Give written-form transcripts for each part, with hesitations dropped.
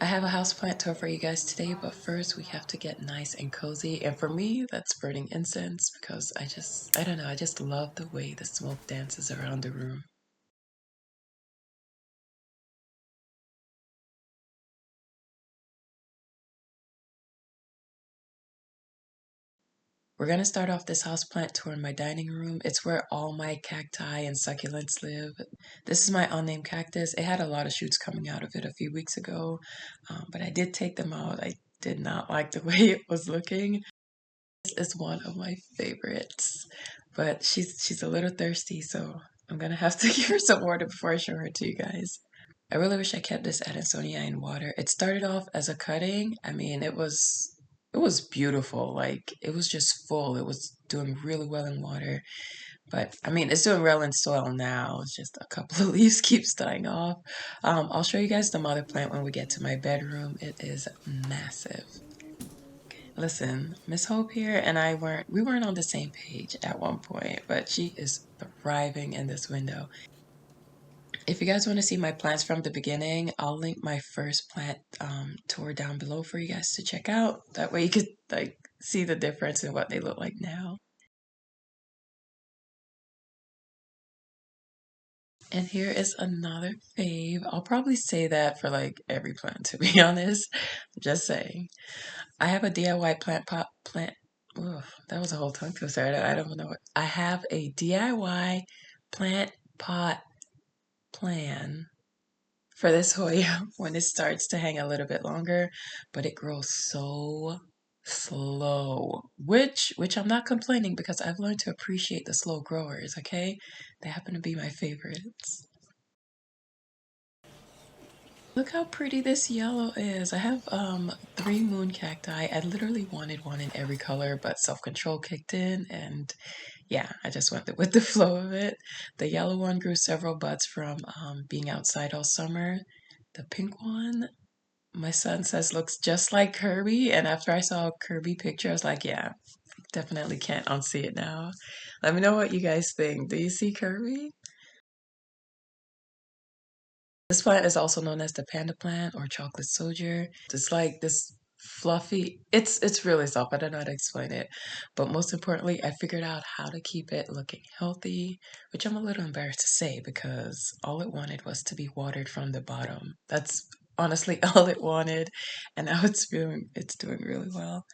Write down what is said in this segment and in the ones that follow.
I have a houseplant tour for you guys today, but first we have to get nice and cozy. And for me, that's burning incense because I don't know, I just love the way the smoke dances around the room. We're gonna start off this houseplant tour in my dining room. It's where all my cacti and succulents live. This is my unnamed cactus. It had a lot of shoots coming out of it a few weeks ago, but I did take them out. I did not like the way it was looking. Is one of my favorites, but she's a little thirsty, so I'm gonna have to give her some water before I show her to you guys. I really wish I kept this Adansonia in water. It started off as a cutting. I mean, it was beautiful. Like it was just full. It was doing really well in water. But I mean, it's doing well in soil now. It's just a couple of leaves keeps dying off. I'll show you guys the mother plant when we get to my bedroom. It is massive. Listen, Miss Hope here and we weren't on the same page at one point, but she is thriving in this window. If you guys want to see my plants from the beginning, I'll link my first plant tour down below for you guys to check out. That way you could like see the difference in what they look like now. And here is another fave. I'll probably say that for like every plant, to be honest. Just saying. I have a DIY plant pot plant. Ugh, that was a whole tongue twister. I don't know what. I have a DIY plant pot plan for this Hoya when it starts to hang a little bit longer, but it grows so slow. Which I'm not complaining because I've learned to appreciate the slow growers, okay? They happen to be my favorites. Look how pretty this yellow is. I have three moon cacti. I literally wanted one in every color, but self-control kicked in and yeah, I just went with the flow of it. The yellow one grew several buds from being outside all summer. The pink one, my son says looks just like Kirby, and after I saw a Kirby picture, I was like, yeah, definitely can't unsee it now. Let me know what you guys think. Do you see Kirby? This plant is also known as the panda plant or chocolate soldier. It's like this fluffy, it's really soft. I don't know how to explain it. But most importantly, I figured out how to keep it looking healthy, which I'm a little embarrassed to say because all it wanted was to be watered from the bottom. That's honestly all it wanted, and now it's doing really well.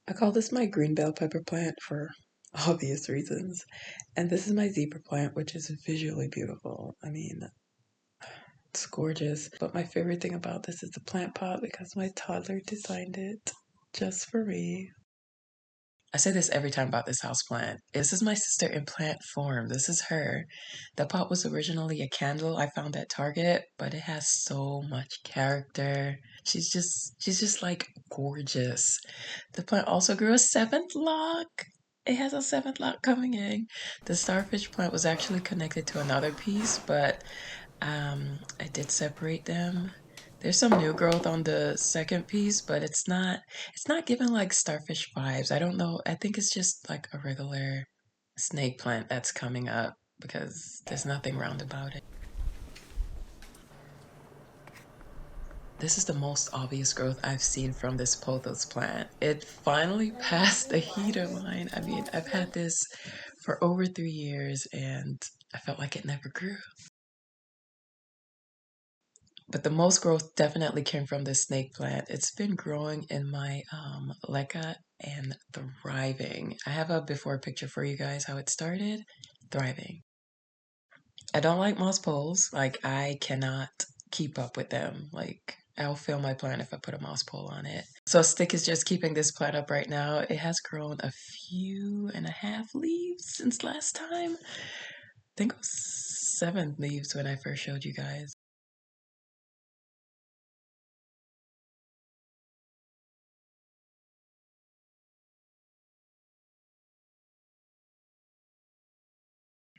I call this my green bell pepper plant for obvious reasons. And this is my zebra plant, which is visually beautiful. I mean, it's gorgeous. But my favorite thing about this is the plant pot because my toddler designed it just for me. I say this every time about this house plant. This is my sister in plant form. This is her. The pot was originally a candle I found at Target, but it has so much character. She's just like gorgeous. The plant also grew a seventh lock. It has a seventh lock coming in. The starfish plant was actually connected to another piece, but I did separate them. There's some new growth on the second piece, but it's not giving like starfish vibes. I don't know. I think it's just like a regular snake plant that's coming up because there's nothing round about it. This is the most obvious growth I've seen from this pothos plant. It finally passed the heater line. I mean, I've had this for over 3 years and I felt like it never grew. But the most growth definitely came from this snake plant. It's been growing in my leca and thriving. I have a before picture for you guys how it started. Thriving. I don't like moss poles. Like I cannot keep up with them. Like I'll fail my plant if I put a moss pole on it. So stick is just keeping this plant up right now. It has grown a few and a half leaves since last time. I think it was 7 leaves when I first showed you guys.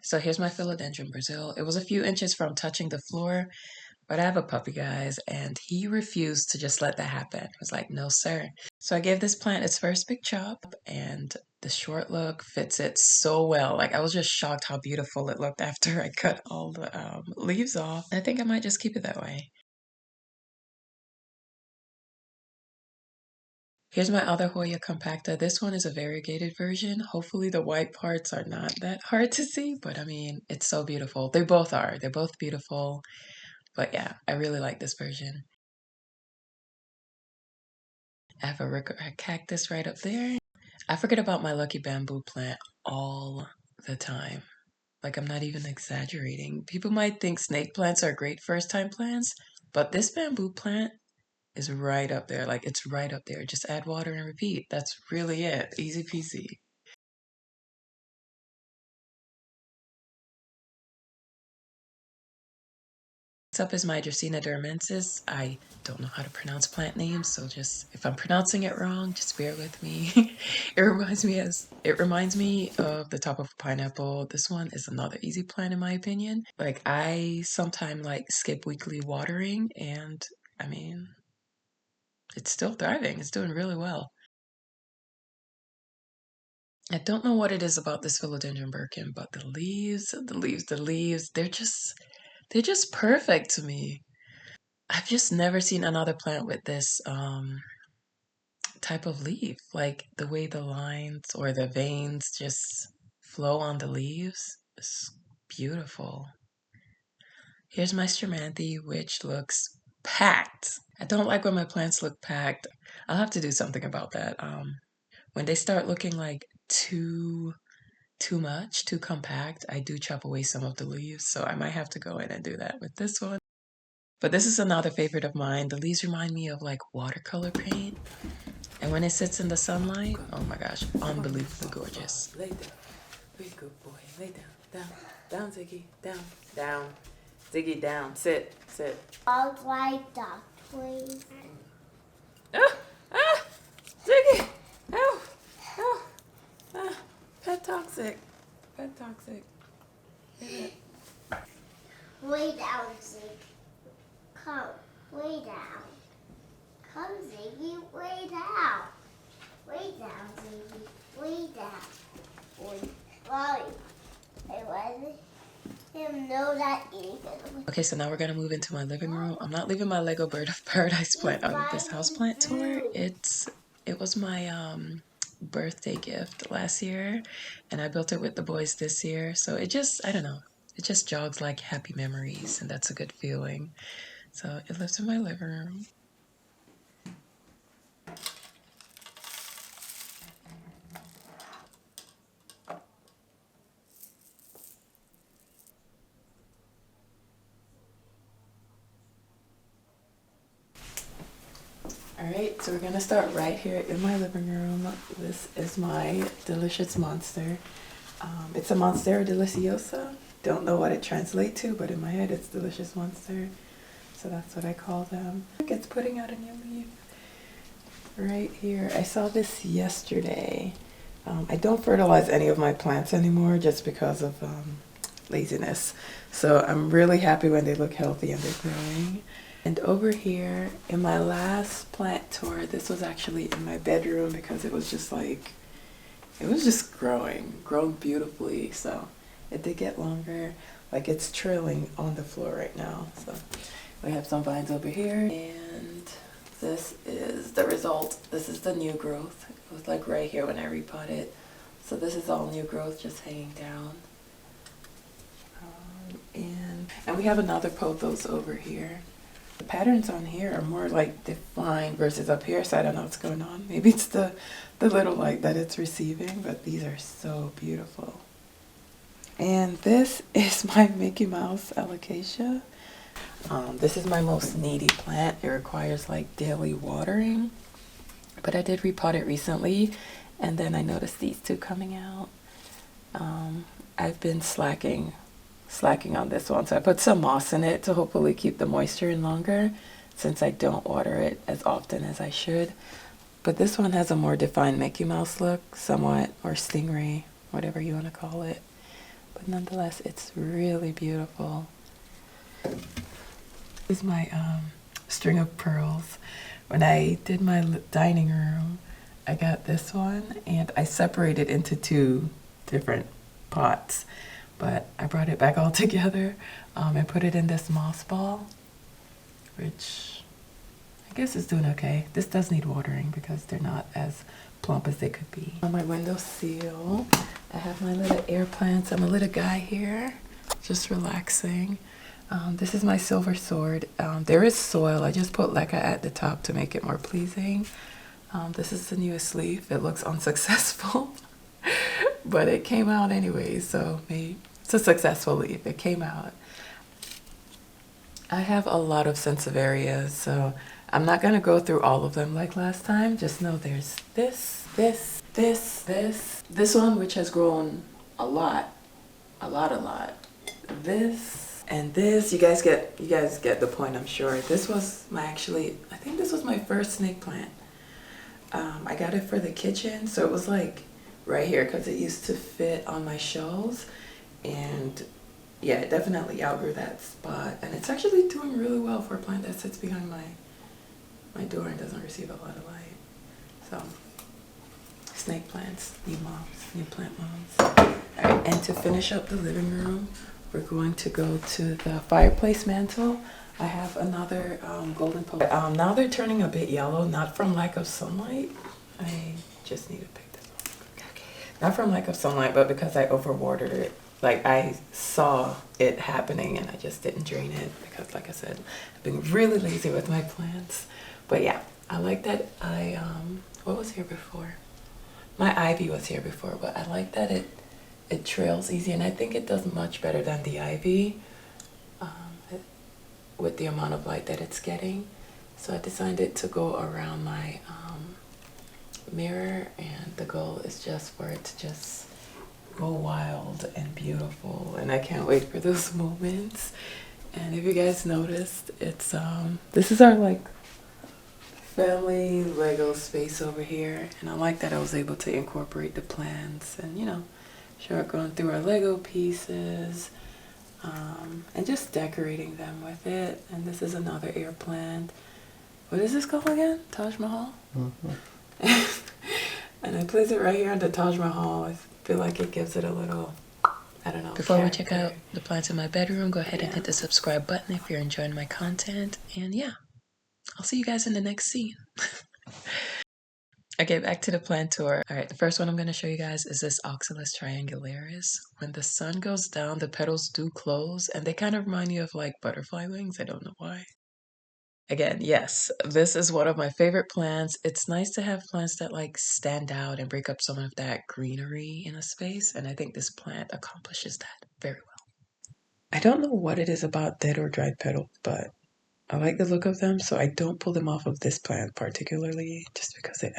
So here's my philodendron Brazil. It was a few inches from touching the floor, but I have a puppy, guys, and he refused to just let that happen. He was like, no, sir. So I gave this plant its first big chop, and the short look fits it so well. Like I was just shocked how beautiful it looked after I cut all the leaves off. I think I might just keep it that way. Here's my other Hoya compacta. This one is a variegated version. Hopefully the white parts are not that hard to see, but I mean, it's so beautiful. They both are. They're both beautiful. But yeah, I really like this version. I have a cactus right up there. I forget about my lucky bamboo plant all the time. Like, I'm not even exaggerating. People might think snake plants are great first time plants, but this bamboo plant is right up there. Like, it's right up there. Just add water and repeat. That's really it. Easy peasy. Next up is my Dracaena duramensis. I don't know how to pronounce plant names, so just if I'm pronouncing it wrong, just bear with me. It reminds me of the top of a pineapple. This one is another easy plant in my opinion. Like I sometimes like skip weekly watering and I mean it's still thriving. It's doing really well. I don't know what it is about this philodendron birkin, but the leaves, they're just perfect to me. I've just never seen another plant with this type of leaf. Like the way the lines or the veins just flow on the leaves is beautiful. Here's my stramanthe, which looks packed. I don't like when my plants look packed. I'll have to do something about that. When they start looking like too much, too compact, I do chop away some of the leaves. So I might have to go in and do that with this one. But this is another favorite of mine. The leaves remind me of like watercolor paint. And when it sits in the sunlight, oh my gosh, unbelievably gorgeous. Lay down. Very good boy. Lay down. Down. Down, Ziggy. Down. Down. Ziggy, down. Sit. Sit. I'll like that, please. Ah! Ah! Ziggy! Ow! Ow! Ah! Pet toxic. Pet toxic. Lay down, Ziggy. Come, lay down. Come, Ziggy, lay down. Lay down, Ziggy. Lay down. Boy, I let him know that even. Okay, so now we're gonna move into my living room. I'm not leaving my Lego Bird of Paradise plant out of this houseplant tour. It was my birthday gift last year, and I built it with the boys this year. So I don't know, it just jogs like happy memories, and that's a good feeling. So it lives in my living room. Alright, so we're gonna start right here in my living room. This is my delicious monster. It's a Monstera Deliciosa. Don't know what it translates to, but in my head it's delicious monster. So that's what I call them. It's putting out a new leaf right here. I saw this yesterday. I don't fertilize any of my plants anymore just because of laziness. So I'm really happy when they look healthy and they're growing. And over here in my last plant tour, this was actually in my bedroom because it was just growing beautifully. So it did get longer. Like it's trailing on the floor right now. So we have some vines over here, and this is the result. This is the new growth. It was like right here when I repotted. So this is all new growth just hanging down. And we have another pothos over here. The patterns on here are more like defined versus up here, so I don't know what's going on. Maybe it's the little light that it's receiving, but these are so beautiful. And this is my Mickey Mouse alocasia. This is my most needy plant. It requires like daily watering, but I did repot it recently, and then I noticed these two coming out. I've been slacking on this one, so I put some moss in it to hopefully keep the moisture in longer, since I don't water it as often as I should. But this one has a more defined Mickey Mouse look, somewhat, or stingray, whatever you want to call it. But nonetheless, it's really beautiful. This is my string of pearls. When I did my dining room, I got this one and I separated into two different pots, but I brought it back all together and put it in this moss ball, which I guess is doing okay. This does need watering because they're not as plump as they could be. On my windowsill, I have my little air plants. I'm a little guy here, just relaxing. This is my silver sword. There is soil. I just put leca at the top to make it more pleasing. This is the newest leaf. It looks unsuccessful, but it came out anyway, so maybe it's a successful leaf. It came out. I have a lot of areas, so I'm not going to go through all of them like last time. Just know there's this, this one, which has grown a lot, this, and this. You guys get the point, I'm sure. This was I think this was my first snake plant. I got it for the kitchen, so it was like right here because it used to fit on my shelves, and yeah, it definitely outgrew that spot, and it's actually doing really well for a plant that sits behind my door and doesn't receive a lot of light. So snake plants need moms, need plant moms. All right, and to finish up the living room, we're going to go to the fireplace mantle. I have another golden poke. Now they're turning a bit yellow, not from lack of sunlight. I just need to pick this up. Okay. Not from lack of sunlight, but because I overwatered it. Like, I saw it happening and I just didn't drain it because, like I said, I've been really lazy with my plants. But yeah, I like that what was here before? My ivy was here before, but I like that it trails easy, and I think it does much better than the ivy. With the amount of light that it's getting. So I designed it to go around my mirror, and the goal is just for it to just go wild and beautiful, and I can't wait for those moments. And if you guys noticed, it's this is our like family Lego space over here, and I like that I was able to incorporate the plants and, you know, start going through our Lego pieces. And just decorating them with it. And this is another air plant. What is this called again? Taj Mahal? Mm-hmm. And I place it right here on the Taj Mahal. I feel like it gives it a little, I don't know. Before we check out the plants in my bedroom, go ahead and hit the subscribe button if you're enjoying my content. And yeah, I'll see you guys in the next scene. Okay, back to the plant tour. All right, the first one I'm going to show you guys is this Oxalis triangularis. When the sun goes down, the petals do close, and they kind of remind you of like butterfly wings. I don't know why. Again, yes, this is one of my favorite plants. It's nice to have plants that like stand out and break up some of that greenery in a space, and I think this plant accomplishes that very well. I don't know what it is about dead or dried petals, but I like the look of them, so I don't pull them off of this plant particularly, just because it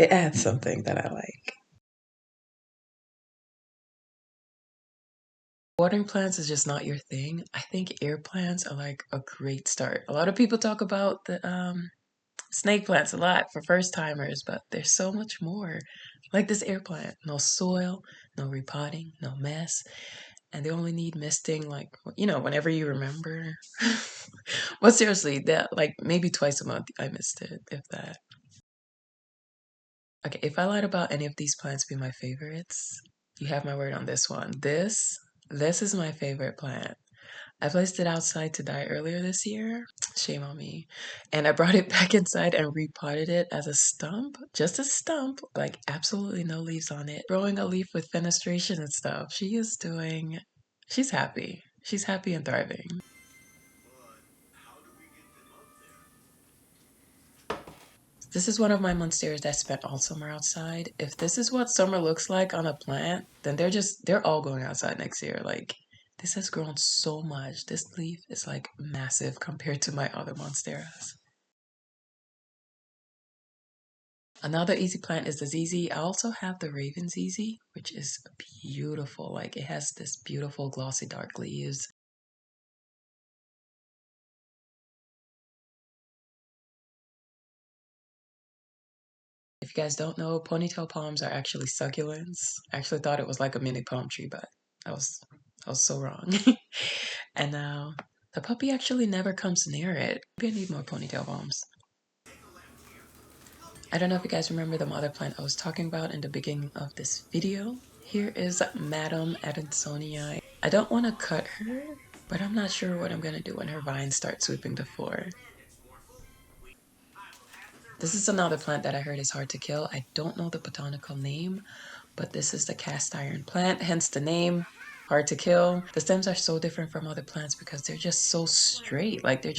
adds something that I like. Watering plants is just not your thing. I think air plants are like a great start. A lot of people talk about the snake plants a lot for first timers, but there's so much more. Like this air plant, no soil, no repotting, no mess, and they only need misting like, you know, whenever you remember. But seriously, that like maybe twice a month I missed it, if that. Okay, if I lied about any of these plants being my favorites, you have my word on this one. This is my favorite plant. I placed it outside to die earlier this year. Shame on me. And I brought it back inside and repotted it as a stump. Just a stump, like absolutely no leaves on it. Growing a leaf with fenestration and stuff. She's happy. She's happy and thriving. This is one of my monsteras that spent all summer outside. If this is what summer looks like on a plant, then they're all going outside next year. Like, this has grown so much. This leaf is like massive compared to my other monsteras. Another easy plant is the ZZ. I also have the Raven ZZ, which is beautiful. Like, it has this beautiful glossy dark leaves. If you guys don't know, ponytail palms are actually succulents. I actually thought it was like a mini palm tree, but I was so wrong. And now the puppy actually never comes near it. Maybe I need more ponytail palms. I don't know if you guys remember the mother plant I was talking about in the beginning of this video. Here is Madam Adansonia. I don't want to cut her, but I'm not sure what I'm going to do when her vines start sweeping the floor. This is another plant that I heard is hard to kill. I don't know the botanical name, but this is the cast iron plant, hence the name, hard to kill. The stems are so different from other plants because they're just so straight. Like they're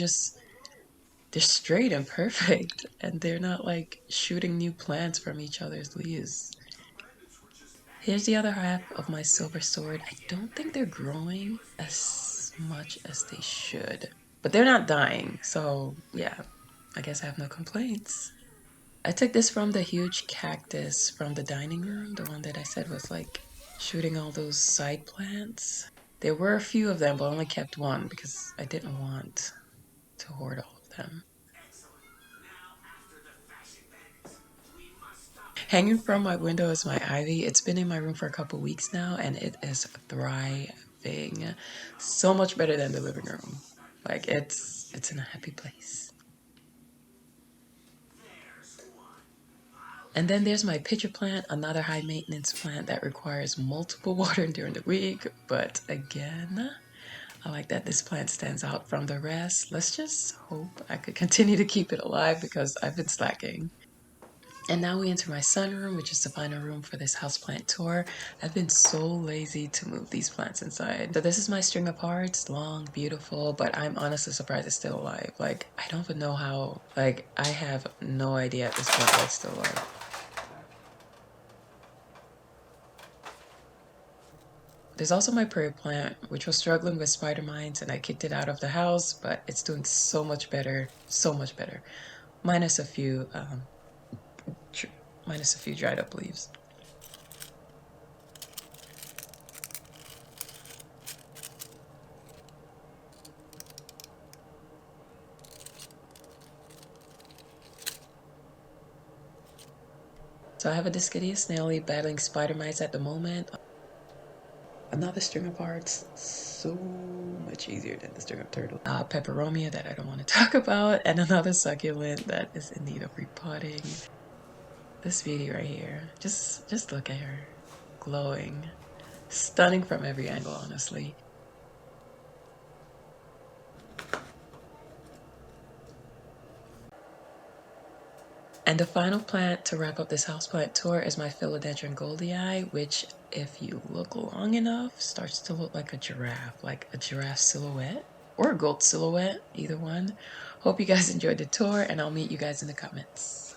straight and perfect, and they're not like shooting new plants from each other's leaves. Here's the other half of my silver sword. I don't think they're growing as much as they should, but they're not dying, so yeah, I guess I have no complaints. I took this from the huge cactus from the dining room, the one that I said was like shooting all those side plants. There were a few of them, but I only kept one because I didn't want to hoard all of them. Hanging from my window is my ivy. It's been in my room for a couple weeks now and it is thriving. So much better than the living room. Like it's in a happy place. And then there's my pitcher plant, another high maintenance plant that requires multiple watering during the week. But again, I like that this plant stands out from the rest. Let's just hope I could continue to keep it alive because I've been slacking. And now we enter my sunroom, which is the final room for this houseplant tour. I've been so lazy to move these plants inside. So this is my string of hearts, long, beautiful, but I'm honestly surprised it's still alive. Like, I don't even know how, like, I have no idea at this point that it's still alive. There's also my prayer plant, which was struggling with spider mites, and I kicked it out of the house, but it's doing so much better, so much better. Minus a few dried up leaves. So I have a Discadia snaily battling spider mites at the moment. Another string of hearts, so much easier than the string of turtle. Peperomia that I don't want to talk about, and another succulent that is in need of repotting. This beauty right here, just look at her, glowing, stunning from every angle, honestly. And the final plant to wrap up this houseplant tour is my philodendron goldii, which, if you look long enough, starts to look like a giraffe silhouette or a goat silhouette, either one. Hope you guys enjoyed the tour, and I'll meet you guys in the comments.